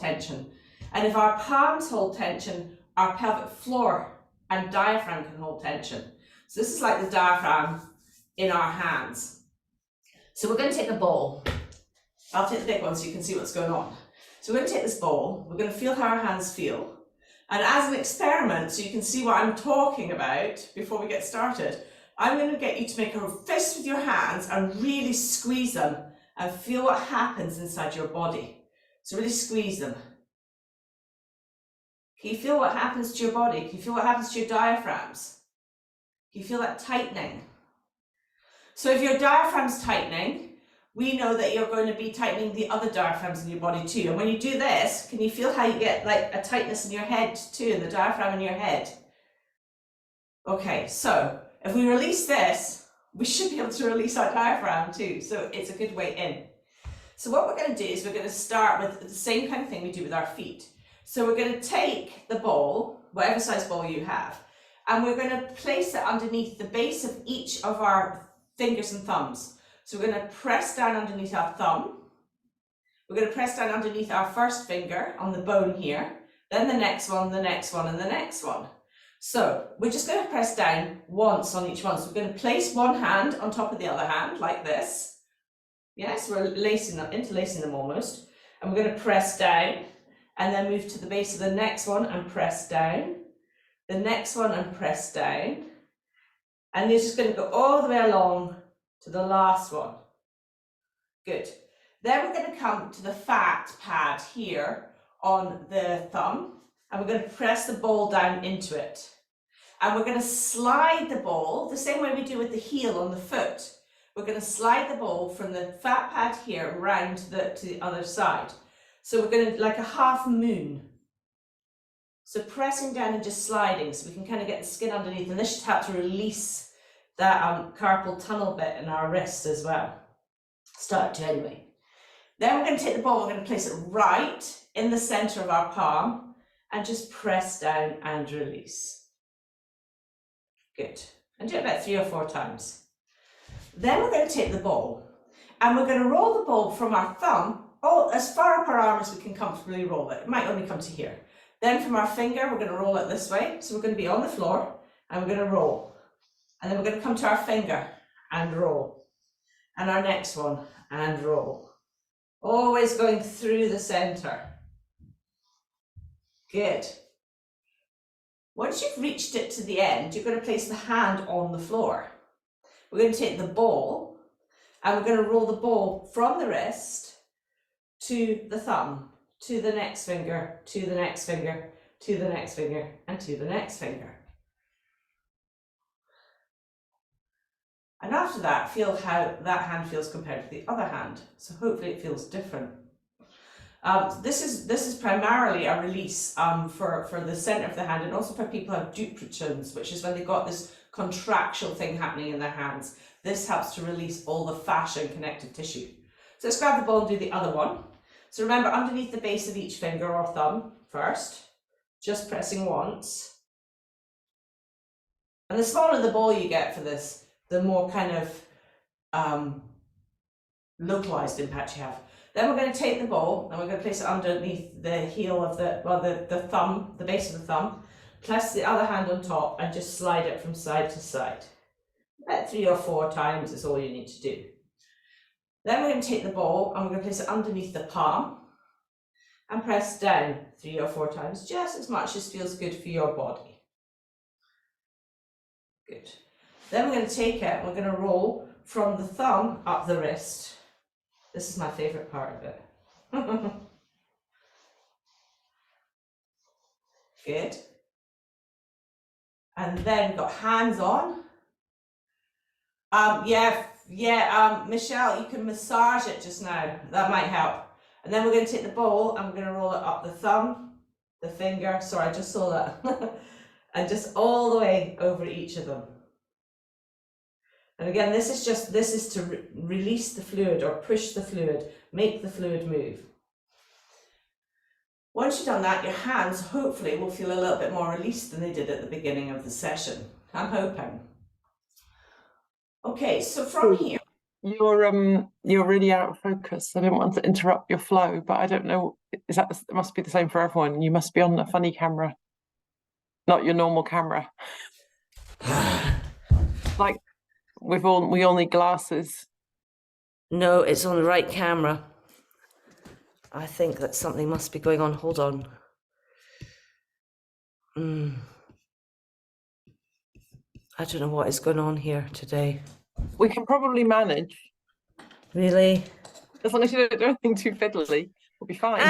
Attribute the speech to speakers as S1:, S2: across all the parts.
S1: tension. And if our palms hold tension, our pelvic floor and diaphragm can hold tension. So this is like the diaphragm in our hands. So we're going to take a ball. I'll take the big one so you can see what's going on. So we're going to take this ball, we're going to feel how our hands feel. And as an experiment, so you can see what I'm talking about before we get started, I'm going to get you to make a fist with your hands and really squeeze them and feel what happens inside your body. So really squeeze them. Can you feel what happens to your body? Can you feel what happens to your diaphragms? Can you feel that tightening? So if your diaphragm's tightening, we know that you're going to be tightening the other diaphragms in your body too. And when you do this, can you feel how you get like a tightness in your head too, in the diaphragm in your head? Okay, so if we release this, we should be able to release our diaphragm too. So it's a good way in. So what we're going to do is we're going to start with the same kind of thing we do with our feet. So we're going to take the ball, whatever size ball you have, and we're going to place it underneath the base of each of our fingers and thumbs. So we're going to press down underneath our thumb. We're going to press down underneath our first finger on the bone here, then the next one, the next one, and the next one. So we're just going to press down once on each one. So we're going to place one hand on top of the other hand like this. Yes, we're lacing them, interlacing them almost. And we're going to press down and then move to the base of the next one and press down. The next one and press down. And you're just going to go all the way along to the last one. Good. Then we're going to come to the fat pad here on the thumb, and we're going to press the ball down into it. And we're going to slide the ball the same way we do with the heel on the foot. We're going to slide the ball from the fat pad here around to the other side. So we're going to like a half moon. So pressing down and just sliding so we can kind of get the skin underneath, and this should help to release that carpal tunnel bit in our wrist as well. Start to anyway. Then we're going to take the ball, we're going to place it right in the center of our palm and just press down and release. Good. And do it about 3 or 4 times. Then we're going to take the ball and we're going to roll the ball from our thumb as far up our arm as we can comfortably roll it. It might only come to here. Then from our finger, we're going to roll it this way. So we're going to be on the floor and we're going to roll. And then we're going to come to our finger and roll. And our next one and roll. Always going through the center. Good. Once you've reached it to the end, you're going to place the hand on the floor. We're going to take the ball and we're going to roll the ball from the wrist to the thumb, to the next finger, to the next finger, to the next finger, and to the next finger. And after that, feel how that hand feels compared to the other hand. So hopefully it feels different. This is primarily a release for the center of the hand, and also for people who have duplications, which is when they've got this contractual thing happening in their hands. This helps to release all the fascia and connective tissue. So let's grab the ball and do the other one. So remember, underneath the base of each finger or thumb first, just pressing once. And the smaller the ball you get for this, the more kind of localized impact you have. Then we're going to take the ball and we're going to place it underneath the heel of the thumb, the base of the thumb. Press the other hand on top and just slide it from side to side. About 3 or 4 times is all you need to do. Then we're going to take the ball and we're going to place it underneath the palm and press down 3 or 4 times, just as much as feels good for your body. Good. Then we're going to take it and we're going to roll from the thumb up the wrist. This is my favourite part of it. Good. And then got hands on. Michelle, you can massage it just now. That might help. And then we're going to take the ball and we're going to roll it up the thumb, the finger. Sorry, I just saw that. And just all the way over each of them. And again, this is to release the fluid or push the fluid, make the fluid move. Once you've done that, your hands hopefully will feel a little bit more released than they did at the beginning of the session. I'm hoping. Okay, so from here,
S2: You're really out of focus. I didn't want to interrupt your flow, but I don't know. Is that it must be the same for everyone? You must be on a funny camera, not your normal camera. Like we all need glasses.
S1: No, it's on the right camera. I think that something must be going on. Hold on. I don't know what is going on here today.
S2: We can probably manage.
S1: Really?
S2: As long as you don't do anything too fiddly, we'll be fine.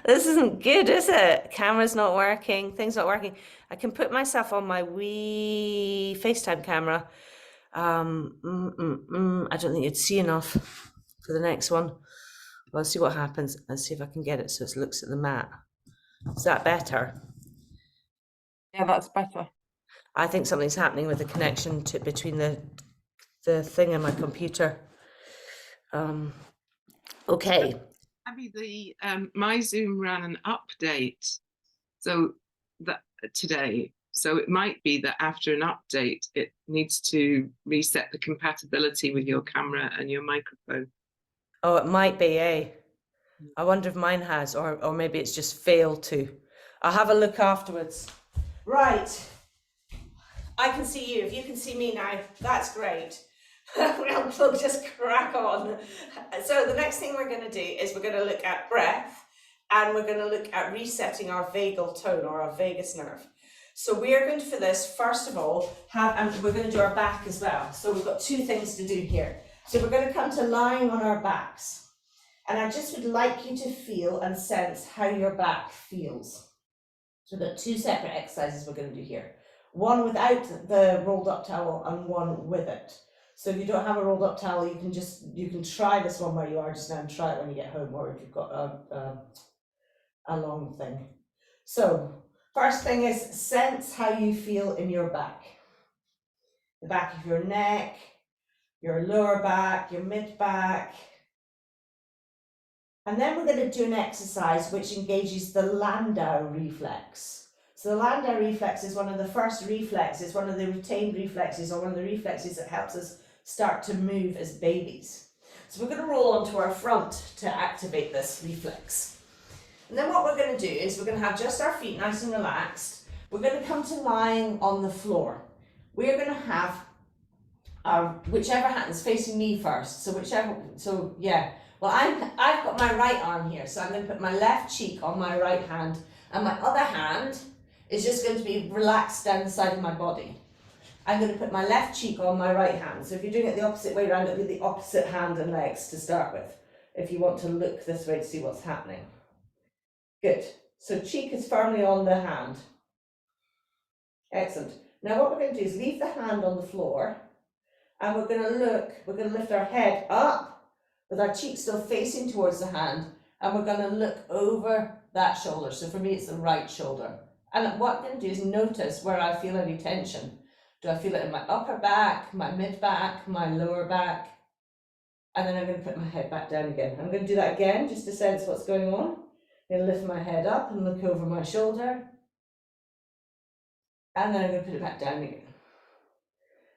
S1: This isn't good, is it? Camera's not working, things not working. I can put myself on my wee FaceTime camera. I don't think you'd see enough for the next one. Well, let's see what happens. Let's see if I can get it so it looks at the mat. Is that better?
S2: Yeah, that's better.
S1: I think something's happening with the connection between the thing and my computer. Okay.
S3: Abby, my Zoom ran an update today. So it might be that after an update, it needs to reset the compatibility with your camera and your microphone.
S1: Oh, it might be, eh? I wonder if mine has, or maybe it's just failed to. I'll have a look afterwards. Right. I can see you. If you can see me now, that's great. We'll just crack on. So the next thing we're going to do is we're going to look at breath, and we're going to look at resetting our vagal tone or our vagus nerve. So we are going to, for this, first of all, and we're going to do our back as well. So we've got two things to do here. So we're going to come to lying on our backs. And I just would like you to feel and sense how your back feels. So we've got two separate exercises we're going to do here. One without the rolled up towel and one with it. So if you don't have a rolled up towel, you can try this one where you are just now and try it when you get home, or if you've got a long thing. So first thing is sense how you feel in your back. The back of your neck, your lower back, your mid back. And then we're going to do an exercise which engages the Landau reflex. So the Landau reflex is one of the first reflexes, one of the retained reflexes, or one of the reflexes that helps us start to move as babies. So we're going to roll onto our front to activate this reflex. And then what we're going to do is we're going to have just our feet nice and relaxed. We're going to come to lying on the floor. We're going to have our whichever hand is facing me first. Well, I've got my right arm here, so I'm going to put my left cheek on my right hand, and my other hand is just going to be relaxed down the side of my body. I'm going to put my left cheek on my right hand. So if you're doing it the opposite way around, it'll be the opposite hand and legs to start with, if you want to look this way to see what's happening. Good. So cheek is firmly on the hand. Excellent. Now what we're going to do is leave the hand on the floor, and we're going to lift our head up, with our cheek still facing towards the hand, and we're going to look over that shoulder. So for me, it's the right shoulder. And what I'm going to do is notice where I feel any tension. Do I feel it in my upper back, my mid back, my lower back? And then I'm going to put my head back down again. I'm going to do that again, just to sense what's going on. I'm going to lift my head up and look over my shoulder. And then I'm going to put it back down again.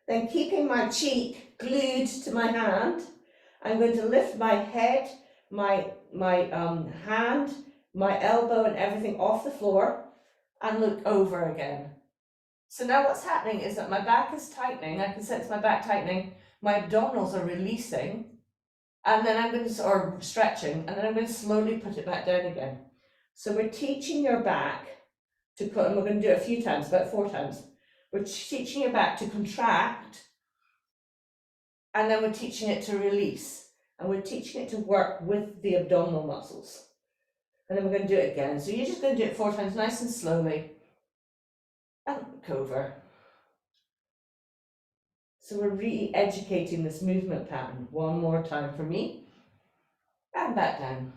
S1: Then keeping my cheek glued to my hand, I'm going to lift my head, my hand, my elbow and everything off the floor and look over again. So now what's happening is that my back is tightening. I can sense my back tightening. My abdominals are releasing, and then I'm going to, or stretching, and then I'm going to slowly put it back down again. So we're teaching your back to, and we're going to do it a few times, about 4 times. We're teaching your back to contract, and then we're teaching it to release, and we're teaching it to work with the abdominal muscles. And then we're going to do it again. So you're just going to do it 4 times, nice and slowly, and look over. So we're re-educating this movement pattern. 1 more time for me, and back down.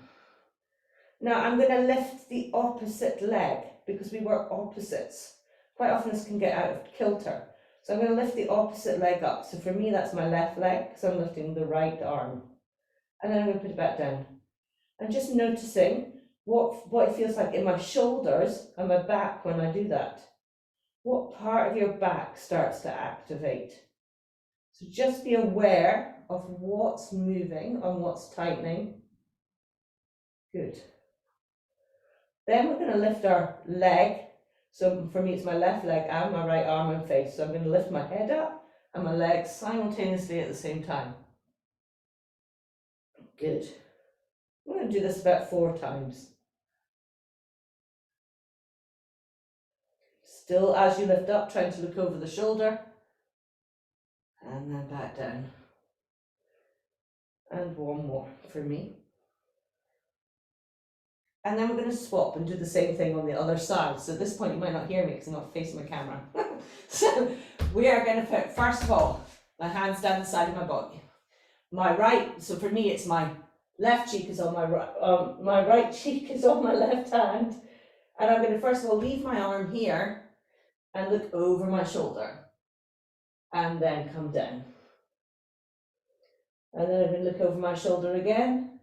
S1: Now I'm going to lift the opposite leg, because we work opposites. Quite often this can get out of kilter. So I'm going to lift the opposite leg up. So for me, that's my left leg, so I'm lifting the right arm. And then I'm going to put it back down. And just noticing what it feels like in my shoulders and my back when I do that. What part of your back starts to activate? So just be aware of what's moving and what's tightening. Good. Then we're going to lift our leg. So for me, it's my left leg and my right arm and face. So I'm going to lift my head up and my legs simultaneously at the same time. Good. I'm going to do this about 4 times. Still, as you lift up, trying to look over the shoulder. And then back down. And one more for me. And then we're going to swap and do the same thing on the other side. So at this point you might not hear me because I'm not facing my camera. So we are going to put, first of all, my hands down the side of my body. My right, so for me it's my left cheek is on my right, my right cheek is on my left hand. And I'm going to first of all leave my arm here and look over my shoulder. And then come down. And then I'm going to look over my shoulder again.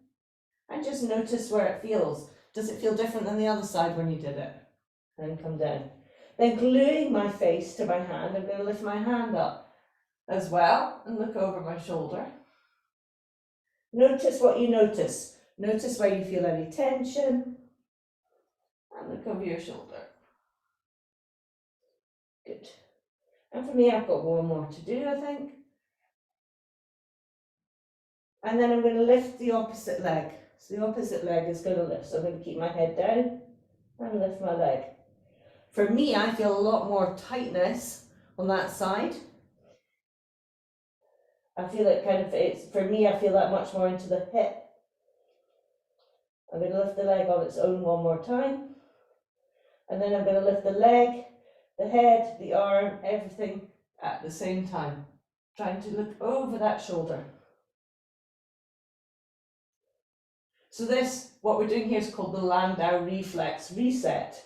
S1: And just notice where it feels. Does it feel different than the other side when you did it? And come down. Then gluing my face to my hand, I'm going to lift my hand up as well and look over my shoulder. Notice what you notice. Notice where you feel any tension. And look over your shoulder. Good. And for me, I've got one more to do, I think. And then I'm going to lift the opposite leg. So the opposite leg is going to lift. So I'm going to keep my head down and lift my leg. For me, I feel a lot more tightness on that side. I feel it kind of, for me, I feel that much more into the hip. I'm going to lift the leg on its own one more time. And then I'm going to lift the leg, the head, the arm, everything at the same time. Trying to look over that shoulder. So this, what we're doing here is called the Landau reflex reset.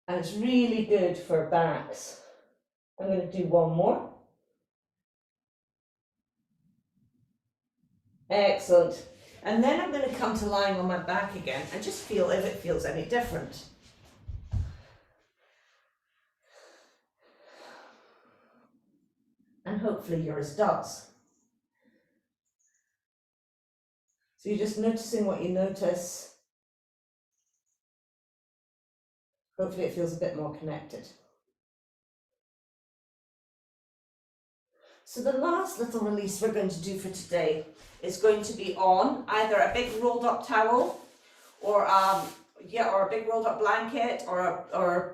S1: And it's really good for backs. I'm going to do one more. Excellent. And then I'm going to come to lying on my back again and just feel if it feels any different. And hopefully yours does. So you're just noticing what you notice. Hopefully it feels a bit more connected. So the last little release we're going to do for today is going to be on either a big rolled up towel or a big rolled up blanket or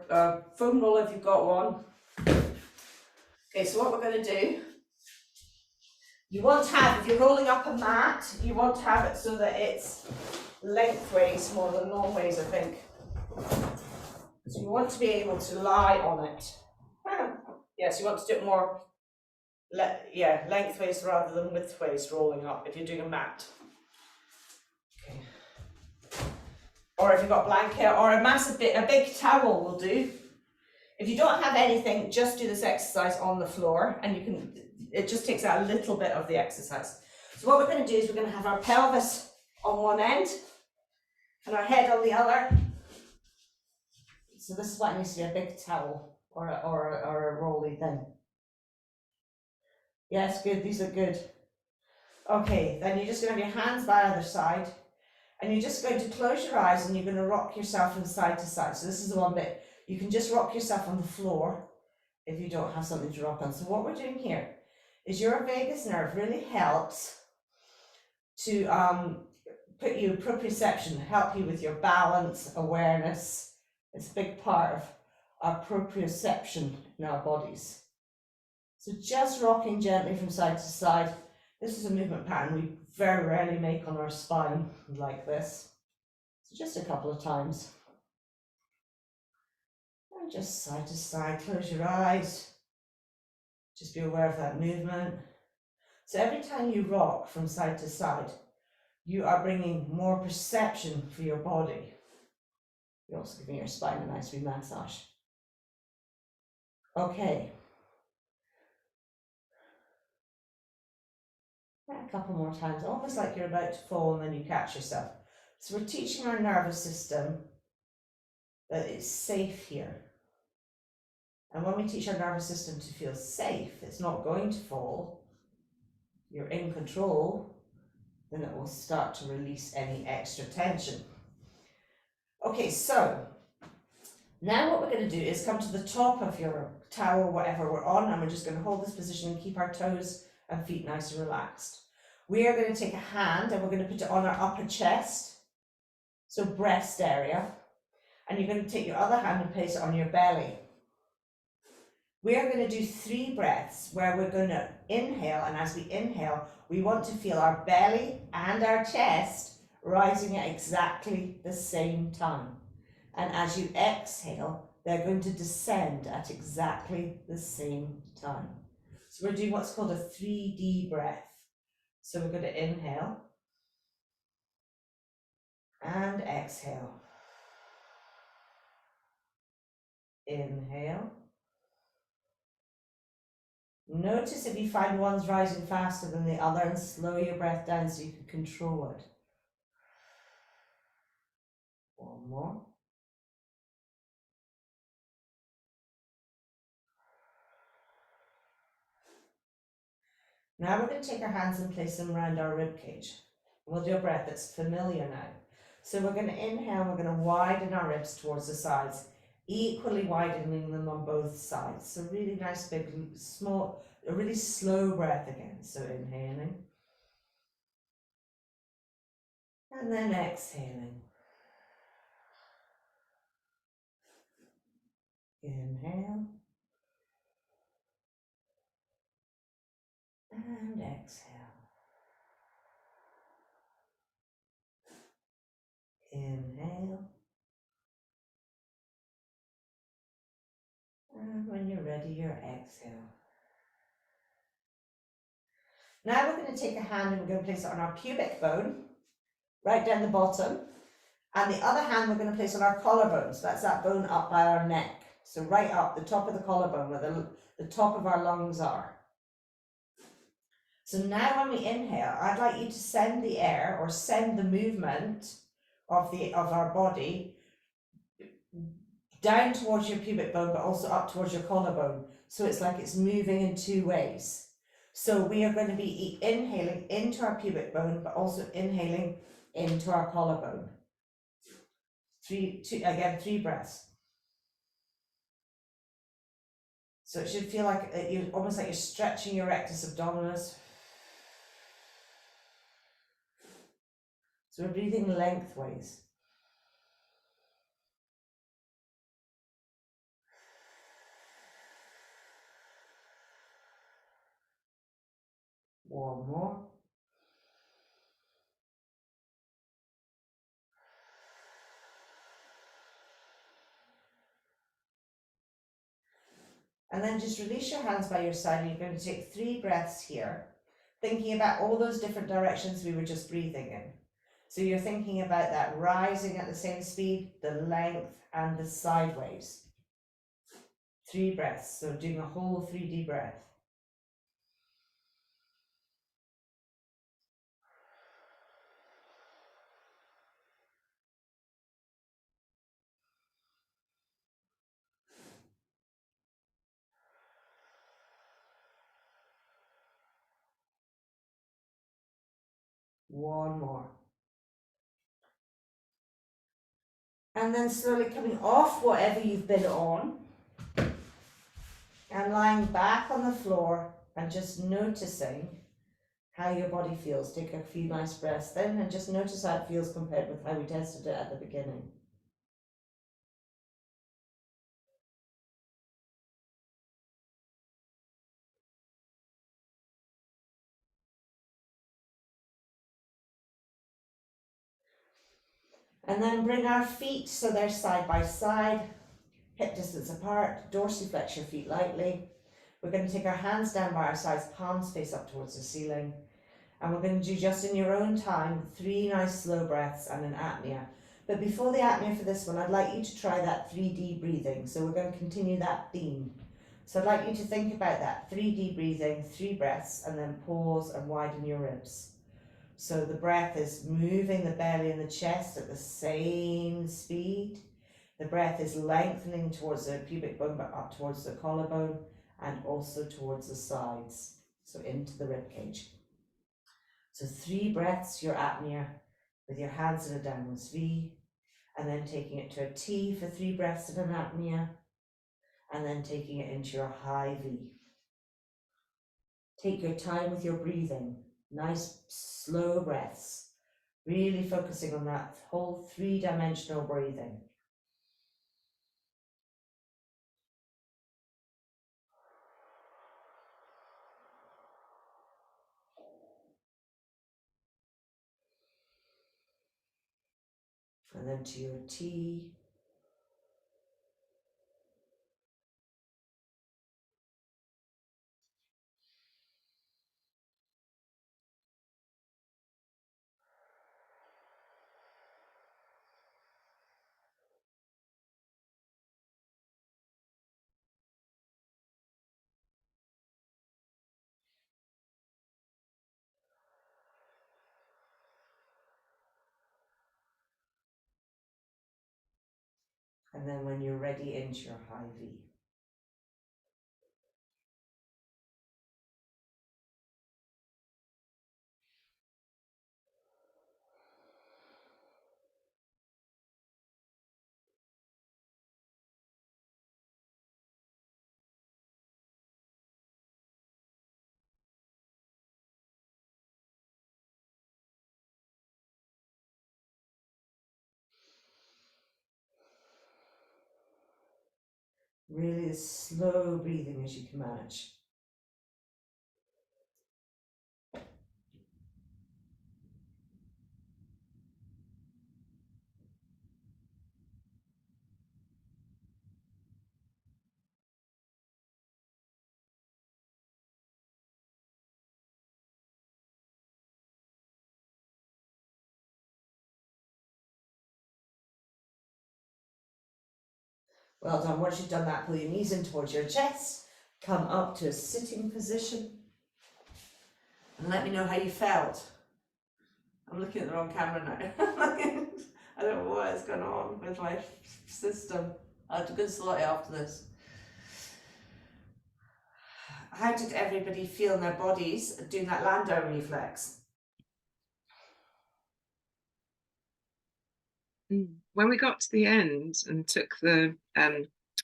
S1: a foam roller if you've got one. Okay, so what we're going to do, you want to have, if you're rolling up a mat, you want to have it so that it's lengthways more than long ways, I think. So you want to be able to lie on it. Yes, you want to do it more lengthways rather than widthways rolling up if you're doing a mat. Okay. Or if you've got a blanket or a big towel will do. If you don't have anything, just do this exercise on the floor and it just takes out a little bit of the exercise. So what we're going to do is we're going to have our pelvis on one end and our head on the other. So this is why it needs to be a big towel or a rolly thing. Yes, good, these are good. Okay, then you're just going to have your hands by either side and you're just going to close your eyes and you're going to rock yourself from side to side. So this is the one bit. You can just rock yourself on the floor if you don't have something to rock on. So what we're doing here is your vagus nerve really helps to put you proprioception, help you with your balance, awareness. It's a big part of our proprioception in our bodies. So just rocking gently from side to side. This is a movement pattern we very rarely make on our spine like this. So just a couple of times. And just side to side, close your eyes. Just be aware of that movement. So every time you rock from side to side, you are bringing more perception for your body. You're also giving your spine a nice re-massage. Okay. A couple more times, almost like you're about to fall and then you catch yourself. So we're teaching our nervous system that it's safe here. And when we teach our nervous system to feel safe, it's not going to fall, you're in control, then it will start to release any extra tension. Okay, so now what we're going to do is come to the top of your towel, whatever we're on, and we're just going to hold this position and keep our toes and feet nice and relaxed. We are going to take a hand and we're going to put it on our upper chest, so breast area, and you're going to take your other hand and place it on your belly. We are going to do 3 breaths where we're going to inhale, and as we inhale, we want to feel our belly and our chest rising at exactly the same time. And as you exhale, they're going to descend at exactly the same time. So we're doing what's called a 3D breath. So we're going to inhale and exhale. Inhale. Notice if you find one's rising faster than the other, and slow your breath down so you can control it. One more. Now we're going to take our hands and place them around our rib cage. We'll do a breath that's familiar now. So we're going to inhale, we're going to widen our ribs towards the sides, equally widening them on both sides. So really nice, big, small, a really slow breath again. So inhaling. And then exhaling. Inhale. And exhale. Inhale. And when you're ready, your exhale. Now we're going to take a hand and we're going to place it on our pubic bone, right down the bottom. And the other hand we're going to place on our collarbone. So that's that bone up by our neck. So right up the top of the collarbone where the top of our lungs are. So now when we inhale, I'd like you to send the air or send the movement of our body down towards your pubic bone, but also up towards your collarbone. So it's like it's moving in 2 ways. So we are going to be inhaling into our pubic bone, but also inhaling into our collarbone. 3 breaths. So it should feel like almost like you're stretching your rectus abdominis. So we're breathing lengthways. One more. And then just release your hands by your side, and you're going to take 3 breaths here, thinking about all those different directions we were just breathing in. So you're thinking about that rising at the same speed, the length, and the sideways. 3 breaths, so doing a whole 3D breath. One more. And then slowly coming off whatever you've been on and lying back on the floor and just noticing how your body feels. Take a few nice breaths then and just notice how it feels compared with how we tested it at the beginning. And then bring our feet so they're side by side, hip distance apart, dorsiflex your feet lightly. We're going to take our hands down by our sides, palms face up towards the ceiling. And we're going to do, just in your own time, 3 nice slow breaths and an apnea. But before the apnea for this one, I'd like you to try that 3D breathing. So we're going to continue that theme. So I'd like you to think about that 3D breathing, 3 breaths, and then pause and widen your ribs. So the breath is moving the belly and the chest at the same speed. The breath is lengthening towards the pubic bone, but up towards the collarbone and also towards the sides, so into the rib cage. So 3 breaths, your apnea, with your hands in a downwards V, and then taking it to a T for 3 breaths of an apnea, and then taking it into your high V. Take your time with your breathing, nice slow breaths, really focusing on that whole 3-dimensional breathing. And then to your T. And then when you're ready, into your high V. Really as slow breathing as you can manage. Well done. Once you've done that, pull your knees in towards your chest, come up to a sitting position, and let me know how you felt. I'm looking at the wrong camera now. I don't know what is going on with my system. I'll have to go slot it after this. How did everybody feel in their bodies doing that Landau reflex?
S3: When we got to the end and took the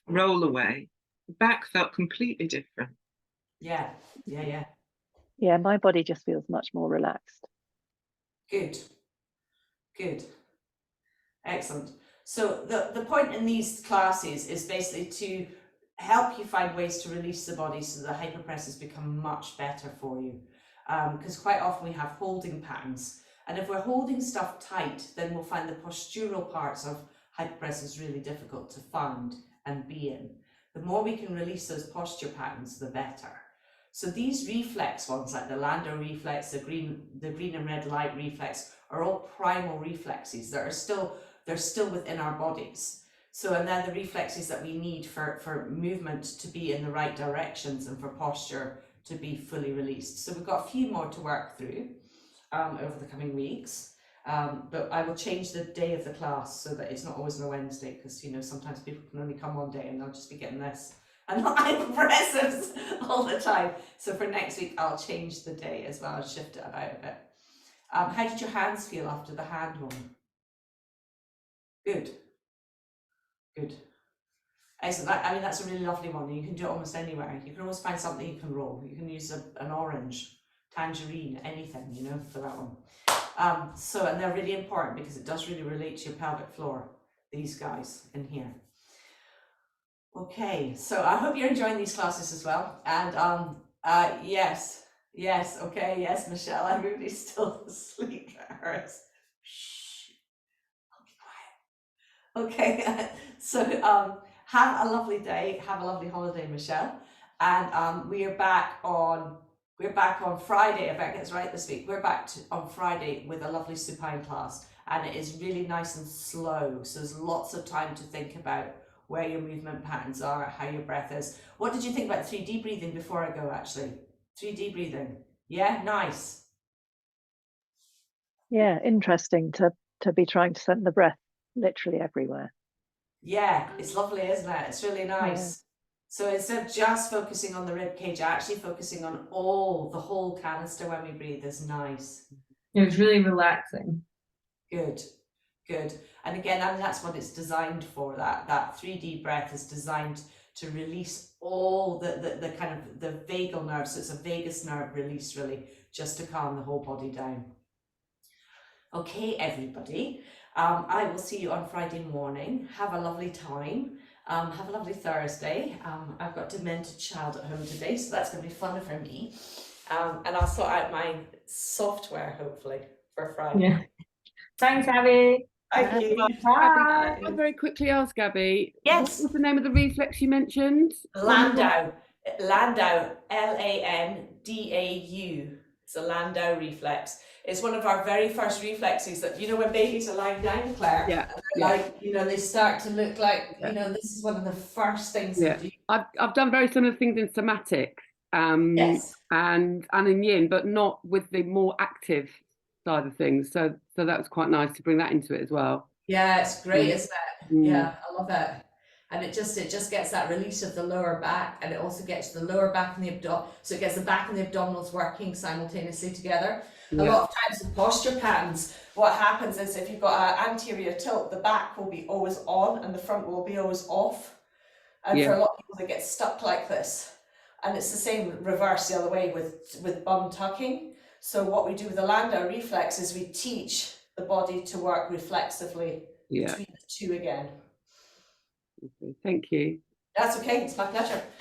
S3: roll away, the back felt completely different.
S1: Yeah.
S4: Yeah, my body just feels much more relaxed.
S1: Good. Excellent. So the point in these classes is basically to help you find ways to release the body so the hypopressives become much better for you. Because quite often we have holding patterns. And if we're holding stuff tight, then we'll find the postural parts of hypopressives really difficult to find and be in. The more we can release those posture patterns, the better. So these reflex ones, like the Landau reflex, the green and red light reflex, are all primal reflexes that are they're still within our bodies. So, and they're the reflexes that we need for movement to be in the right directions and for posture to be fully released. So we've got a few more to work through over the coming weeks. But I will change the day of the class so that it's not always on a Wednesday, because sometimes people can only come one day and they'll just be getting this and not hypopressives all the time. So for next week, I'll change the day as well and shift it about a bit. How did your hands feel after the hand one? Good. Excellent. I mean, that's a really lovely one. You can do it almost anywhere. You can always find something you can roll. You can use an orange, tangerine, anything, for that one. And they're really important because it does really relate to your pelvic floor, these guys in here. Okay, so I hope you're enjoying these classes as well. And yes, Michelle, everybody's still asleep. Shh, I'll be quiet. Okay, so have a lovely day, have a lovely holiday, Michelle. And we're back on Friday, if I get this right this week. We're back on Friday with a lovely supine class, and it is really nice and slow. So there's lots of time to think about where your movement patterns are, how your breath is. What did you think about 3D breathing before I go, actually? 3D breathing. Yeah, nice.
S4: Yeah, interesting to be trying to send the breath literally everywhere.
S1: Yeah, it's lovely, isn't it? It's really nice. So instead of just focusing on the rib cage, actually focusing on the whole canister when we breathe is nice.
S5: It was really relaxing.
S1: Good, good. And again, I mean, that's what it's designed for. That 3D breath is designed to release all the kind of the vagal nerves. So it's a vagus nerve release, really, just to calm the whole body down. Okay, everybody. I will see you on Friday morning. Have a lovely time. Have a lovely Thursday. I've got a demented child at home today, so that's going to be fun for me. And I'll sort out my software, hopefully, for Friday.
S5: Yeah. Thanks, Abby.
S1: Thank you.
S5: Bye.
S6: I'll very quickly ask Abby.
S1: Yes.
S6: What was the name of the reflex you mentioned?
S1: Landau, Landau, Landau. It's a Landau reflex. It's one of our very first reflexes that, you know, when babies are lying down, Claire,
S6: Yeah,
S1: and they're like, you know, they start to look like,
S6: Yeah.
S1: you know, this is one of the first things
S6: Yeah.
S1: they do.
S6: I've done very similar things in somatic
S1: Yes.
S6: and in yin, but not with the more active side of things. So that was quite nice to bring that into it as well.
S1: Yeah, it's great, isn't it?
S6: Mm.
S1: Yeah, I love it. And it just gets that release of the lower back, and it also gets the lower back and the abdomen. So it gets the back and the abdominals working simultaneously together. A lot of times with posture patterns, what happens is if you've got an anterior tilt, the back will be always on and the front will be always off. And for a lot of people, they get stuck like this. And it's the same reverse the other way with bum tucking. So what we do with the Landau reflex is we teach the body to work reflexively between the two again.
S6: Okay, thank you.
S1: That's okay, it's my pleasure.